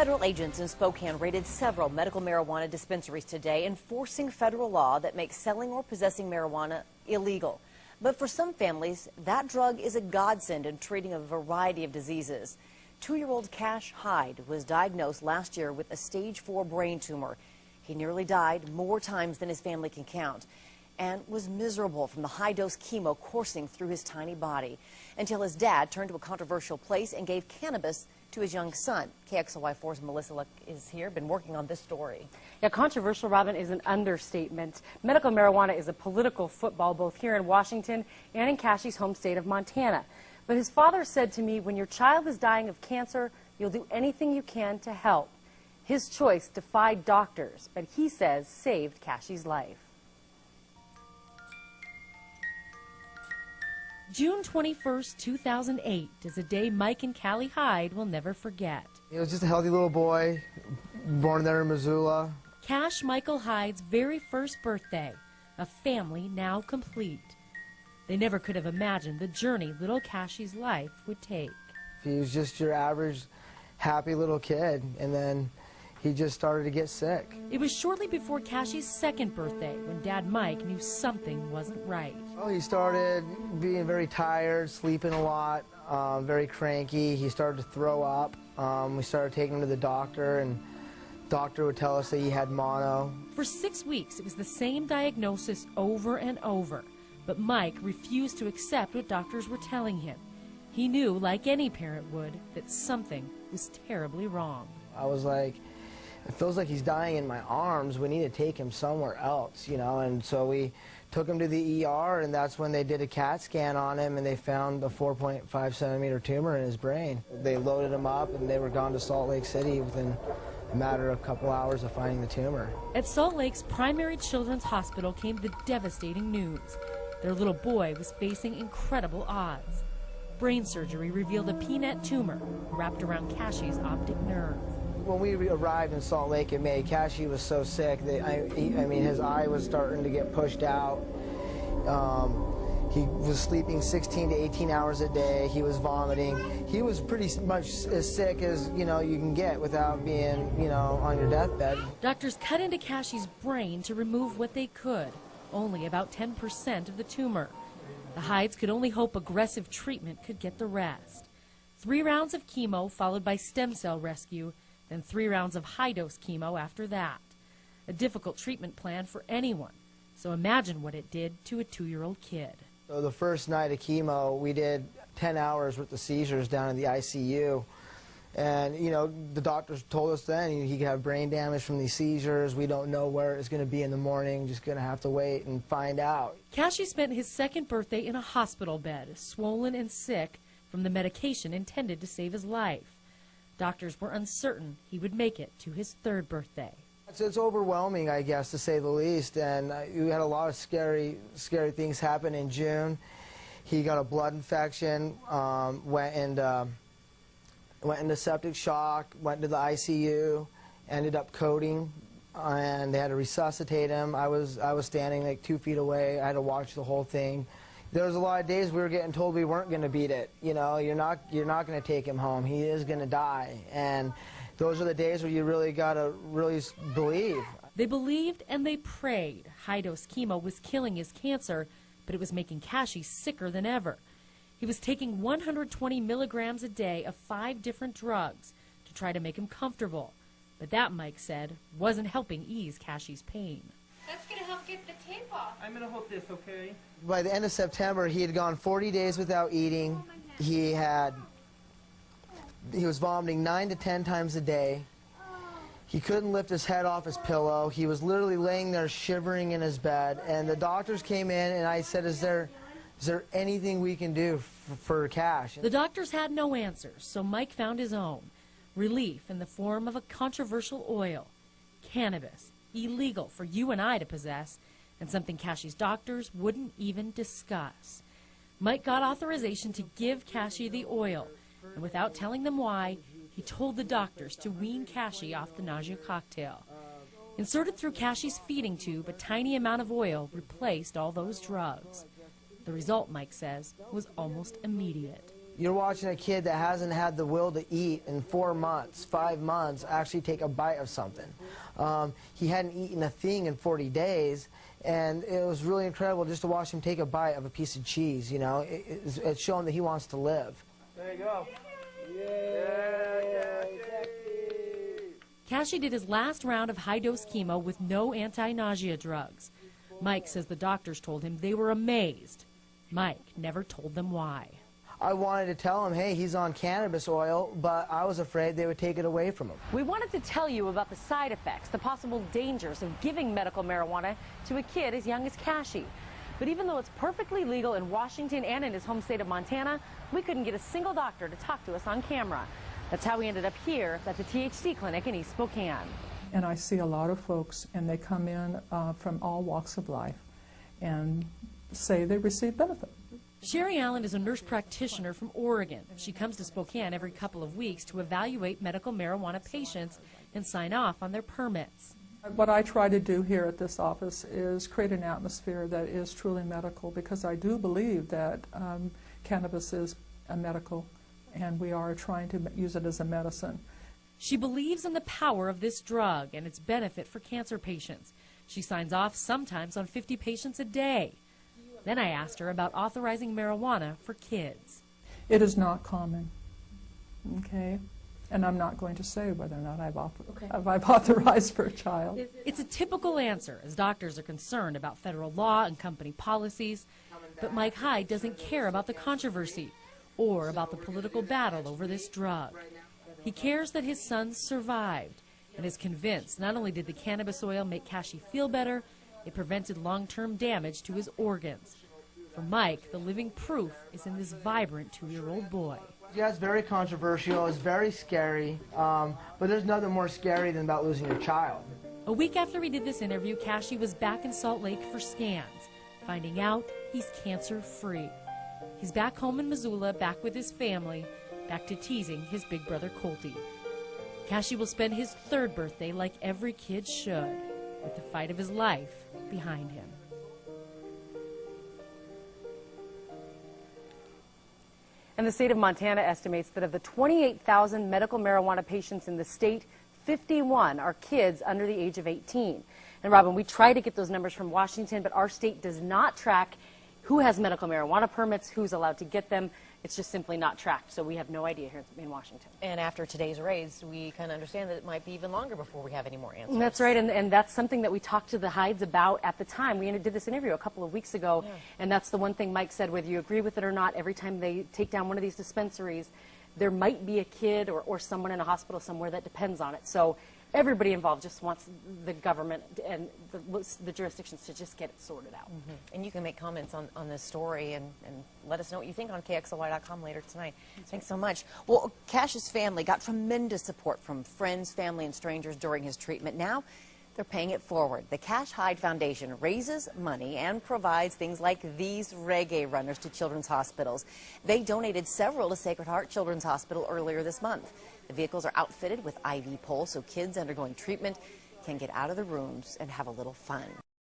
Federal agents in Spokane raided several medical marijuana dispensaries today, enforcing federal law that makes selling or possessing marijuana illegal. But for some families, that drug is a godsend in treating a variety of diseases. 2-year-old Cash Hyde was diagnosed last year with a stage 4 brain tumor. He nearly died more times than his family can count and was miserable from the high-dose chemo coursing through his tiny body until his dad turned to a controversial place and gave cannabis to his young son. KXLY4's Melissa Luck is here, been working on this story. Yeah, controversial, Robin, is an understatement. Medical marijuana is a political football both here in Washington and in Cashy's home state of Montana. But his father said to me, when your child is dying of cancer, you'll do anything you can to help. His choice defied doctors, but he says saved Cashy's life. June 21st, 2008 is a day Mike and Callie Hyde will never forget. He was just a healthy little boy, born there in Missoula. Cash Michael Hyde's very first birthday, a family now complete. They never could have imagined the journey little Cashy's life would take. He was just your average, happy little kid, and then he just started to get sick. It was shortly before Cashy's second birthday when Dad Mike knew something wasn't right. Well, he started being very tired, sleeping a lot, very cranky. He started to throw up. We started taking him to the doctor, and the doctor would tell us that he had mono. For 6 weeks, it was the same diagnosis over and over, but Mike refused to accept what doctors were telling him. He knew, like any parent would, that something was terribly wrong. I was like, it feels like he's dying in my arms. We need to take him somewhere else, you know, and so we took him to the ER, and that's when they did a CAT scan on him, and they found a 4.5 centimeter tumor in his brain. They loaded him up, and they were gone to Salt Lake City within a matter of a couple hours of finding the tumor. At Salt Lake's Primary Children's Hospital came the devastating news. Their little boy was facing incredible odds. Brain surgery revealed a peanut tumor wrapped around Cashy's optic nerve. When we arrived in Salt Lake in May, Cashy was so sick that, I mean, his eye was starting to get pushed out. He was sleeping 16 to 18 hours a day. He was vomiting. He was pretty much as sick as, you know, you can get without being, you know, on your deathbed. Doctors cut into Cashy's brain to remove what they could, only about 10% of the tumor. The Hydes could only hope aggressive treatment could get the rest. 3 rounds of chemo followed by stem cell rescue, then 3 rounds of high-dose chemo after that. A difficult treatment plan for anyone, so imagine what it did to a 2-year-old kid. So the first night of chemo, we did 10 hours with the seizures down in the ICU. And, you know, the doctors told us then he could have brain damage from these seizures. We don't know where it's going to be in the morning, just going to have to wait and find out. Cashy spent his second birthday in a hospital bed, swollen and sick from the medication intended to save his life. Doctors were uncertain he would make it to his 3rd birthday. It's overwhelming, I guess, to say the least, and we had a lot of scary things happen in June. He got a blood infection, went into septic shock, went to the ICU, ended up coding, and they had to resuscitate him. I was standing like 2 feet away. I had to watch the whole thing. There was a lot of days we were getting told we weren't going to beat it. You know, you're not going to take him home. He is going to die. And those are the days where you really got to really believe. They believed and they prayed. High-dose chemo was killing his cancer, but it was making Cashy sicker than ever. He was taking 120 milligrams a day of 5 different drugs to try to make him comfortable. But that, Mike said, wasn't helping ease Cashy's pain. That's going to help get the tape off. I'm going to hold this, okay? By the end of September, he had gone 40 days without eating. He was vomiting 9 to 10 times a day. He couldn't lift his head off his pillow. He was literally laying there shivering in his bed. And the doctors came in, and I said, is there anything we can do for Cash? The doctors had no answers, so Mike found his own. Relief in the form of a controversial oil, cannabis, illegal for you and I to possess, and something Cashy's doctors wouldn't even discuss. Mike got authorization to give Cashy the oil, and without telling them why, he told the doctors to wean Cashy off the nausea cocktail. Inserted through Cashy's feeding tube, a tiny amount of oil replaced all those drugs. The result, Mike says, was almost immediate. You're watching a kid that hasn't had the will to eat in 4 months, 5 months, actually take a bite of something. He hadn't eaten a thing in 40 days, and it was really incredible just to watch him take a bite of a piece of cheese, you know. It's showing that he wants to live. There you go. Cashy did his last round of high-dose chemo with no anti-nausea drugs. Mike says the doctors told him they were amazed. Mike never told them why. I wanted to tell him, hey, he's on cannabis oil, but I was afraid they would take it away from him. We wanted to tell you about the side effects, the possible dangers of giving medical marijuana to a kid as young as Cashy. But even though it's perfectly legal in Washington and in his home state of Montana, we couldn't get a single doctor to talk to us on camera. That's how we ended up here at the THC clinic in East Spokane. And I see a lot of folks, and they come in from all walks of life and say they receive benefit. Sherry Allen is a nurse practitioner from Oregon. She comes to Spokane every couple of weeks to evaluate medical marijuana patients and sign off on their permits. What I try to do here at this office is create an atmosphere that is truly medical, because I do believe that cannabis is a medical, and we are trying to use it as a medicine. She believes in the power of this drug and its benefit for cancer patients. She signs off sometimes on 50 patients a day. Then I asked her about authorizing marijuana for kids. It is not common, okay? And I'm not going to say whether or not I've authorized for a child. It's a typical answer, as doctors are concerned about federal law and company policies. But Mike Hyde doesn't care about the controversy or about the political battle over this drug. He cares that his son survived and is convinced not only did the cannabis oil make Cashy feel better, it prevented long-term damage to his organs. For Mike, the living proof is in this vibrant 2-year-old boy. Yeah, it's very controversial, it's very scary, but there's nothing more scary than about losing your child. A week after we did this interview, Cashy was back in Salt Lake for scans, finding out he's cancer-free. He's back home in Missoula, back with his family, back to teasing his big brother Colty. Cashy will spend his 3rd birthday like every kid should, with the fight of his life behind him. And the state of Montana estimates that of the 28,000 medical marijuana patients in the state, 51 are kids under the age of 18. And Robin, we try to get those numbers from Washington, but our state does not track who has medical marijuana permits, who's allowed to get them. It's just simply not tracked, so we have no idea here in Washington. And after today's raids, we kind of understand that it might be even longer before we have any more answers. That's right, and that's something that we talked to the Hydes about at the time. We did this interview a couple of weeks ago, and that's the one thing Mike said, whether you agree with it or not, every time they take down one of these dispensaries, there might be a kid or someone in a hospital somewhere that depends on it. So everybody involved just wants the government and the jurisdictions to just get it sorted out. And you can make comments on this story and let us know what you think on KXLY.com later tonight. Thanks so much. Well, Cash's family got tremendous support from friends, family, and strangers during his treatment. Now they're paying it forward. The Cash Hyde Foundation raises money and provides things like these reggae runners to children's hospitals. They donated several to Sacred Heart Children's Hospital earlier this month. The vehicles are outfitted with IV poles so kids undergoing treatment can get out of the rooms and have a little fun.